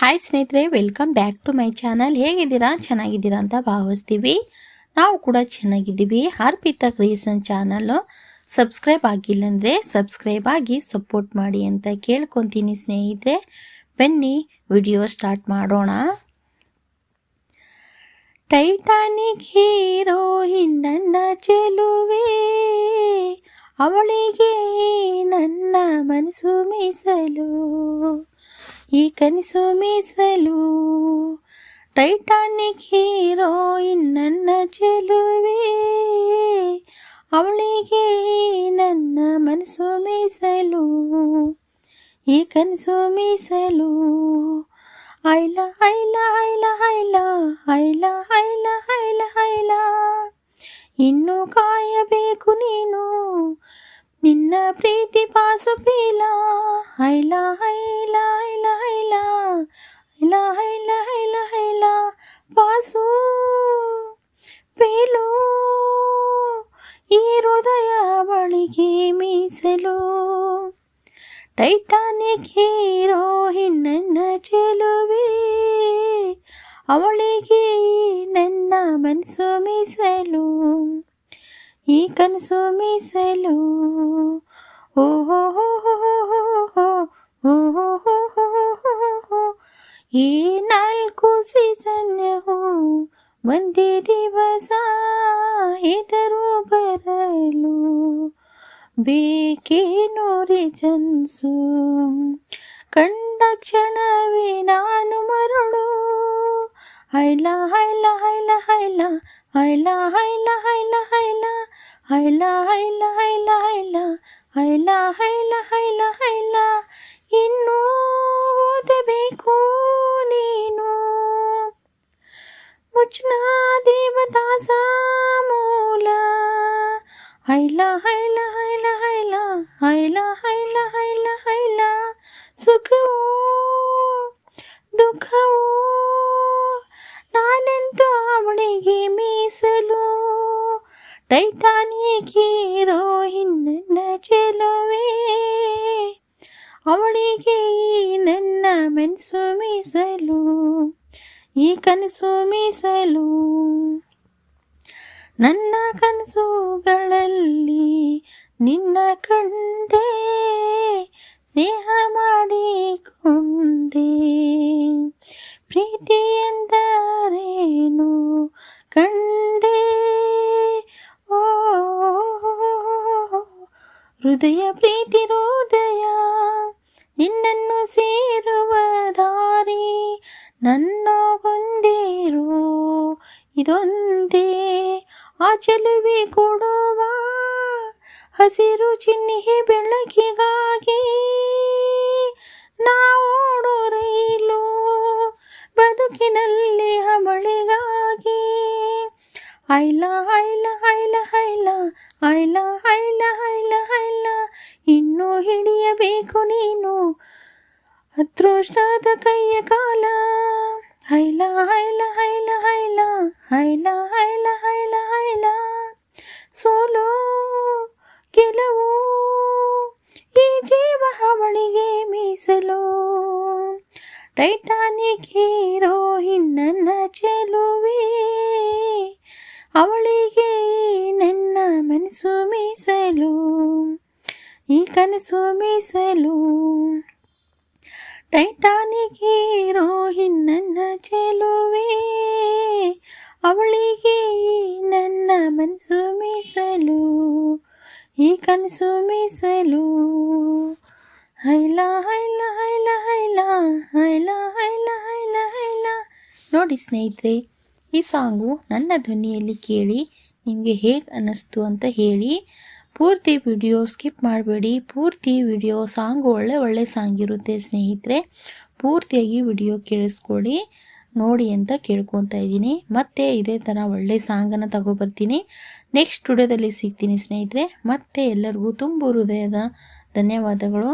Hi ಸ್ನೇಹಿತರೆ, welcome back to my channel. ಹೇಗಿದ್ದೀರಾ? ಚೆನ್ನಾಗಿದ್ದೀರಾ ಅಂತ ಭಾವಿಸ್ತೀವಿ. ನಾವು ಕೂಡ ಚೆನ್ನಾಗಿದ್ದೀವಿ. ಅರ್ಪಿತಾ ಕ್ರಿಯೇಷನ್ ಚಾನಲ್ಲು ಸಬ್ಸ್ಕ್ರೈಬ್ ಆಗಿಲ್ಲ ಅಂದರೆ ಸಬ್ಸ್ಕ್ರೈಬ್ ಆಗಿ ಸಪೋರ್ಟ್ ಮಾಡಿ ಅಂತ ಕೇಳ್ಕೊತೀನಿ ಸ್ನೇಹಿತರೆ. ಬನ್ನಿ ವಿಡಿಯೋ ಸ್ಟಾರ್ಟ್ ಮಾಡೋಣ. ಟೈಟಾನಿಕ್ ಹೀರೋ ನನ್ನ ಚೆಲುವೆ, ಅವಳಿಗೆ ನನ್ನ ಮನಸ್ಸು ಮೀಸಲು, ಈ ಕನಸು ಮೀಸಲು. ಟೈಟಾನಿಕ್ ಹೀರೋ ನನ್ನ ಚೆಲುವೆ, ಅವಳಿಗೆ ನನ್ನ ಮನಸ್ಸು ಮೀಸಲು, ಈ ಕನಸು ಮೀಸಲು. ಐಲ ಐಲ ಐಲ ಐಲ ಐಲ ಐಲ ಐಲ ಐಲ, ಇನ್ನು ಕಾಯಬೇಕು ನೀನು ನಿನ್ನ ಪ್ರೀತಿ ಪಾಸು ಪೀಲ. ಐಲ ಐಲ ಐಲ ಐಲ ಐಲ ಐಲ ಐಲ ಐಲ, ಪಾಸು ಪೀಲು, ಈ ಹೃದಯ ಬಳಿಗೆ ಮೀಸಲು. ಟೈಟಾನಿಕ್ ಹೀರೋ ನನ್ನ ಚೆಲುವೆ, ಅವಳಿಗೆ ನನ್ನ ಮನಸ್ಸು ಮೀಸಲು, ಈ ಕನಸು ಮೀಸಲು. ಓಹೋ ಈ 4 ಸೀಸನ್ ಒಂದೇ ದಿವಸ ಎದುರು ಬರಲು, ಬೇಕೇನೋ ರೀಸನ್ಸು, ಕಂಡ ಕ್ಷಣವೇ ನಾನು ಮರಳು. ಐಲ ಐಲ ಐಲ ಐಲ ಐಲ ಐಲ ಐಲ ಐಲ ಐಲ ಐಲ ಐಲ ಐಲ ಐಲ ಐಲ ಐಲ ಐಲ, ಇನ್ನೂ ಓದಬೇಕು ನೀನು ಮುಚ್ನ ದೇವದಾಸ ಮೂಲ. ಐಲ ಐಲ ಐಲ ಐಲ ಐಲ ಐಲ ಐಲ ಐಲ, ಸುಖವೂ ದುಃಖವೂ ನಾನೆಂತೂ ಅವಳಿಗೆ ಮೀಸಲು. ಟೈಟಾನಿಕ್ ಹೀರೋ ನನ್ನ ಚೆಲುವೆ, ಅವಳಿಗೆ ನನ್ನ ಮನಸ್ಸು ಮೀಸಲು, ಈ ಕನಸು ಮೀಸಲು. ನನ್ನ ಕನಸುಗಳಲ್ಲಿ ನಿನ್ನ ಕಂಡೆ, ಸ್ನೇಹ ಮಾಡಿಕೊಂಡೆ, ಪ್ರೀತಿ ಎಂದರೇನು ಕಂಡೆ. ಓ ಹೃದಯ ಪ್ರೀತಿ ಹೃದಯ ನಿನ್ನನ್ನು ಸೇರುವ ದಾರಿ, ನನ್ನ ಹೊಂದಿರೋ ಇದೊಂದೇ ಆ ಚೆಲುವೆ ಕೊಡುವ ಹಸಿರು ಚಿಹ್ನೆ ಬೆಳಕಿಗಾಗಿ. ನಾವೋಡೋ ರೈಲು ಬದುಕಿನಲ್ಲಿ ಹಮಳಿಗಾಗಿ. ಐಲ ಐಲ ಐಲ ಐಲ ಐಲ ಐಲ ಐಲ ಐಲ, ಇನ್ನೂ ಹಿಡಿಯಬೇಕು ನೀನು ಅದೃಷ್ಟದ ಕೈಯ ಕಾಲ. ಐಲ ಐಲ ಐಲ ಐಲ ಐಲ ಐಲ ಐಲ ಐಲ, ಸೋಲು ಗೆಲುವು ಈ ಜೀವ ಅವಳಿಗೆ ಮೀಸಲು. ಟೈಟಾನಿಕ್ ಹೀರೋ ನನ್ನ ಚೆಲುವೆ, ಅವಳಿಗೆ ನನ್ನ ಮನಸ್ಸು ಮೀಸಲು, ಈ ಕನಸು ಮೀಸಲು. ಟೈಟಾನಿಕ್ ಹೀರೋ ನನ್ನ ಚೆಲುವೆ, ಅವಳಿಗೆ ನನ್ನ ಮನಸ್ಸು ಮೀಸಲು, ಈ ಕನಸು ಮೀಸಲು. ಐಲ ಐಲ ಐಲ ಐಲ ಐಲ ಐಲ ಐಲ ಐಲ. ನೋಡಿ ಸ್ನೇಹಿತರೆ, ಈ ಸಾಂಗು ನನ್ನ ಧ್ವನಿಯಲ್ಲಿ ಕೇಳಿ ನಿಮಗೆ ಹೇಗೆ ಅನ್ನಿಸ್ತು ಅಂತ ಹೇಳಿ. ಪೂರ್ತಿ ವಿಡಿಯೋ ಸ್ಕಿಪ್ ಮಾಡಬೇಡಿ. ಪೂರ್ತಿ ವಿಡಿಯೋ ಸಾಂಗು ಒಳ್ಳೆ ಸಾಂಗ್ ಇರುತ್ತೆ ಸ್ನೇಹಿತರೆ. ಪೂರ್ತಿಯಾಗಿ ವಿಡಿಯೋ ಕೇಳಿಸ್ಕೊಳ್ಳಿ, ನೋಡಿ ಅಂತ ಕೇಳ್ಕೊತಾ ಇದ್ದೀನಿ. ಮತ್ತೆ ಇದೇ ಥರ ಒಳ್ಳೆ ಸಾಂಗನ್ನು ತಗೊಬರ್ತೀನಿ. ನೆಕ್ಸ್ಟ್ ವಿಡಿಯೋದಲ್ಲಿ ಸಿಗ್ತೀನಿ ಸ್ನೇಹಿತರೆ. ಮತ್ತೆ ಎಲ್ಲರಿಗೂ ತುಂಬ ಹೃದಯದ ಧನ್ಯವಾದಗಳು.